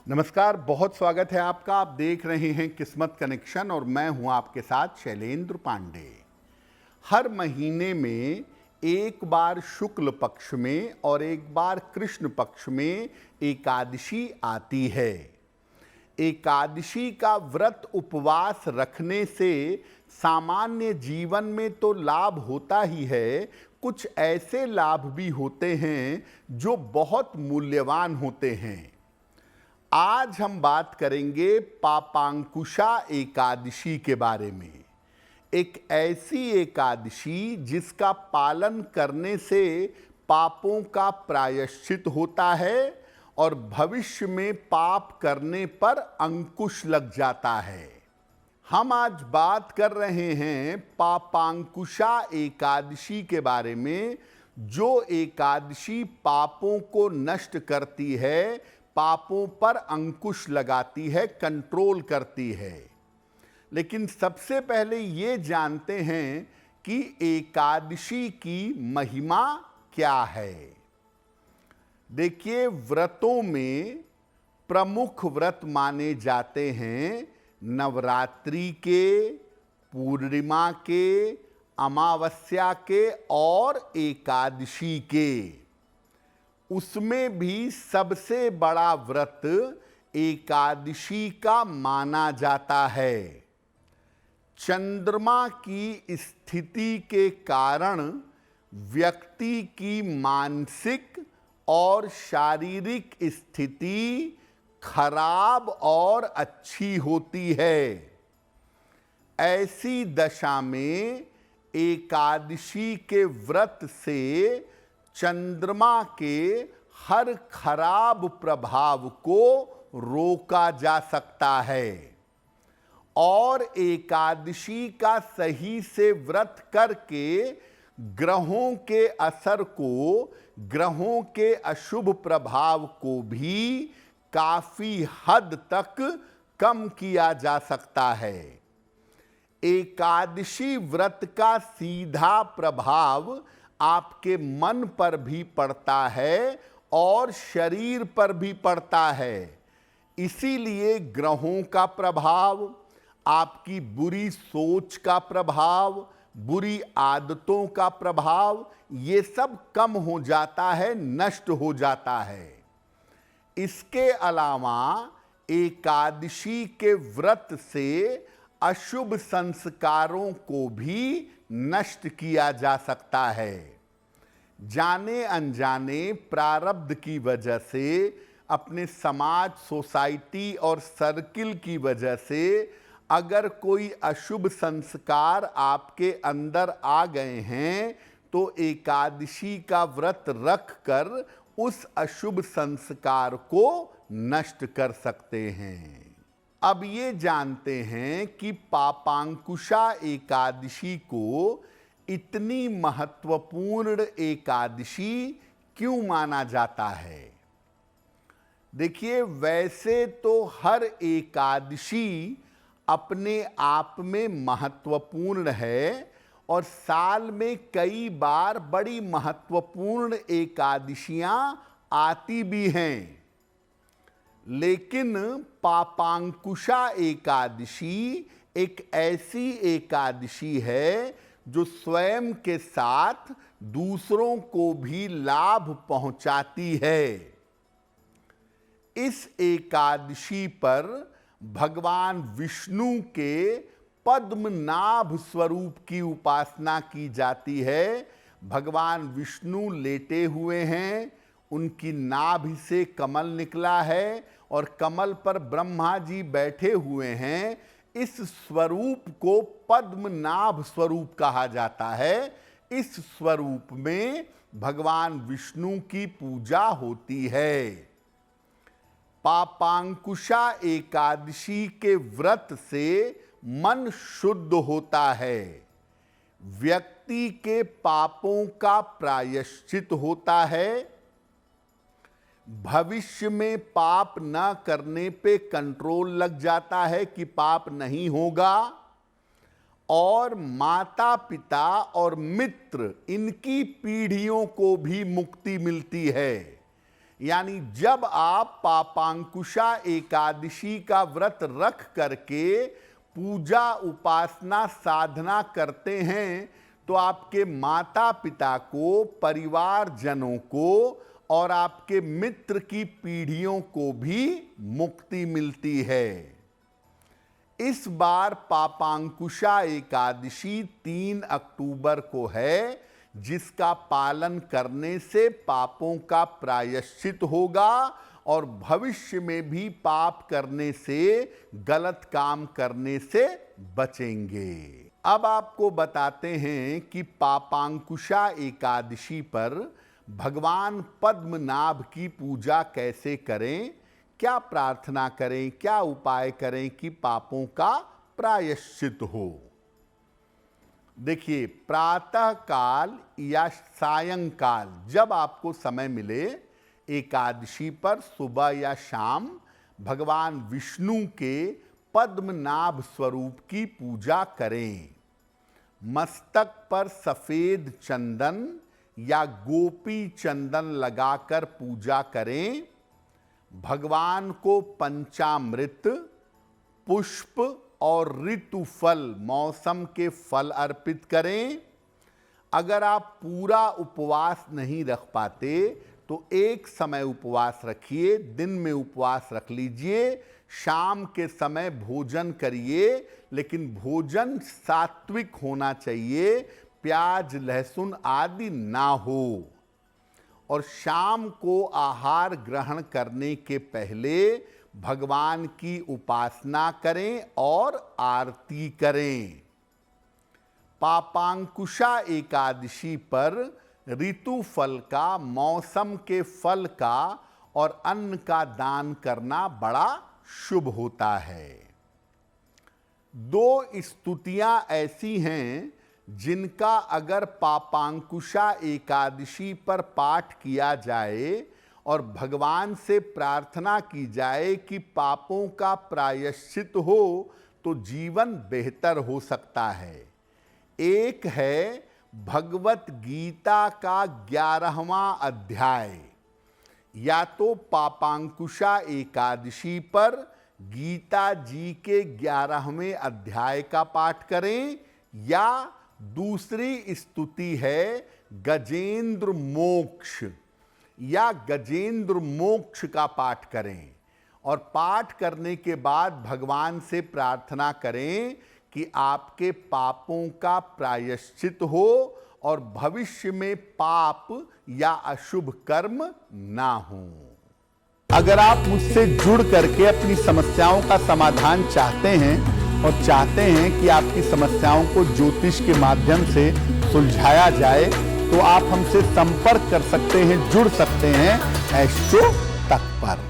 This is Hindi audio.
नमस्कार, बहुत स्वागत है आपका। आप देख रहे हैं किस्मत कनेक्शन और मैं हूं आपके साथ शैलेंद्र पांडे। हर महीने में एक बार शुक्ल पक्ष में और एक बार कृष्ण पक्ष में एकादशी आती है। एकादशी का व्रत उपवास रखने से सामान्य जीवन में तो लाभ होता ही है, कुछ ऐसे लाभ भी होते हैं जो बहुत मूल्यवान होते हैं। आज हम बात करेंगे पापांकुशा एकादशी के बारे में। एक ऐसी एकादशी जिसका पालन करने से पापों का प्रायश्चित होता है और भविष्य में पाप करने पर अंकुश लग जाता है। हम आज बात कर रहे हैं पापांकुशा एकादशी के बारे में, जो एकादशी पापों को नष्ट करती है, पापों पर अंकुश लगाती है, कंट्रोल करती है। लेकिन सबसे पहले ये जानते हैं कि एकादशी की महिमा क्या है। देखिए, व्रतों में प्रमुख व्रत माने जाते हैं नवरात्रि के, पूर्णिमा के, अमावस्या के और एकादशी के। उसमें भी सबसे बड़ा व्रत एकादशी का माना जाता है। चंद्रमा की स्थिति के कारण व्यक्ति की मानसिक और शारीरिक स्थिति खराब और अच्छी होती है। ऐसी दशा में एकादशी के व्रत से चंद्रमा के हर खराब प्रभाव को रोका जा सकता है और एकादशी का सही से व्रत करके ग्रहों के असर को, ग्रहों के अशुभ प्रभाव को भी काफी हद तक कम किया जा सकता है। एकादशी व्रत का सीधा प्रभाव आपके मन पर भी पड़ता है और शरीर पर भी पड़ता है। इसीलिए ग्रहों का प्रभाव, आपकी बुरी सोच का प्रभाव, बुरी आदतों का प्रभाव, ये सब कम हो जाता है, नष्ट हो जाता है। इसके अलावा एकादशी के व्रत से अशुभ संस्कारों को भी नष्ट किया जा सकता है। जाने अनजाने प्रारब्ध की वजह से, अपने समाज, सोसाइटी और सर्किल की वजह से अगर कोई अशुभ संस्कार आपके अंदर आ गए हैं तो एकादशी का व्रत रख कर उस अशुभ संस्कार को नष्ट कर सकते हैं। अब ये जानते हैं कि पापांकुशा एकादशी को इतनी महत्वपूर्ण एकादशी क्यों माना जाता है। देखिए, वैसे तो हर एकादशी अपने आप में महत्वपूर्ण है और साल में कई बार बड़ी महत्वपूर्ण एकादशियां आती भी हैं, लेकिन पापांकुशा एकादशी एक ऐसी एकादशी है जो स्वयं के साथ दूसरों को भी लाभ पहुंचाती है। इस एकादशी पर भगवान विष्णु के पद्मनाभ स्वरूप की उपासना की जाती है। भगवान विष्णु लेटे हुए हैं, उनकी नाभि से कमल निकला है और कमल पर ब्रह्मा जी बैठे हुए हैं। इस स्वरूप को पद्मनाभ स्वरूप कहा जाता है। इस स्वरूप में भगवान विष्णु की पूजा होती है। पापांकुशा एकादशी के व्रत से मन शुद्ध होता है, व्यक्ति के पापों का प्रायश्चित होता है, भविष्य में पाप न करने पे कंट्रोल लग जाता है कि पाप नहीं होगा, और माता पिता और मित्र, इनकी पीढ़ियों को भी मुक्ति मिलती है। यानी जब आप पापांकुशा एकादशी का व्रत रख करके पूजा उपासना साधना करते हैं तो आपके माता पिता को, परिवारजनों को और आपके मित्र की पीढ़ियों को भी मुक्ति मिलती है। इस बार पापांकुशा एकादशी 3 अक्टूबर को है, जिसका पालन करने से पापों का प्रायश्चित होगा और भविष्य में भी पाप करने से, गलत काम करने से बचेंगे। अब आपको बताते हैं कि पापांकुशा एकादशी पर भगवान पद्मनाभ की पूजा कैसे करें, क्या प्रार्थना करें, क्या उपाय करें कि पापों का प्रायश्चित हो। देखिए, प्रातः काल या सायंकाल जब आपको समय मिले, एकादशी पर सुबह या शाम भगवान विष्णु के पद्मनाभ स्वरूप की पूजा करें। मस्तक पर सफेद चंदन या गोपी चंदन लगाकर पूजा करें। भगवान को पंचामृत, पुष्प और ऋतुफल, मौसम के फल अर्पित करें। अगर आप पूरा उपवास नहीं रख पाते तो एक समय उपवास रखिए, दिन में उपवास रख लीजिए, शाम के समय भोजन करिए, लेकिन भोजन सात्विक होना चाहिए, प्याज लहसुन आदि ना हो। और शाम को आहार ग्रहण करने के पहले भगवान की उपासना करें और आरती करें। पापांकुशा एकादशी पर ऋतु फल का, मौसम के फल का और अन्न का दान करना बड़ा शुभ होता है। 2 स्तुतियां ऐसी हैं जिनका अगर पापांकुशा एकादशी पर पाठ किया जाए और भगवान से प्रार्थना की जाए कि पापों का प्रायश्चित हो तो जीवन बेहतर हो सकता है। एक है भगवत गीता का 11वां अध्याय। या तो पापांकुशा एकादशी पर गीता जी के 11वें अध्याय का पाठ करें, या दूसरी स्तुति है गजेंद्र मोक्ष या गजेंद्र मोक्ष का पाठ करें। और पाठ करने के बाद भगवान से प्रार्थना करें कि आपके पापों का प्रायश्चित हो और भविष्य में पाप या अशुभ कर्म ना हो। अगर आप मुझसे जुड़ करके अपनी समस्याओं का समाधान चाहते हैं और चाहते हैं कि आपकी समस्याओं को ज्योतिष के माध्यम से सुलझाया जाए, तो आप हमसे संपर्क कर सकते हैं, जुड़ सकते हैं एस्ट्रो तक पर।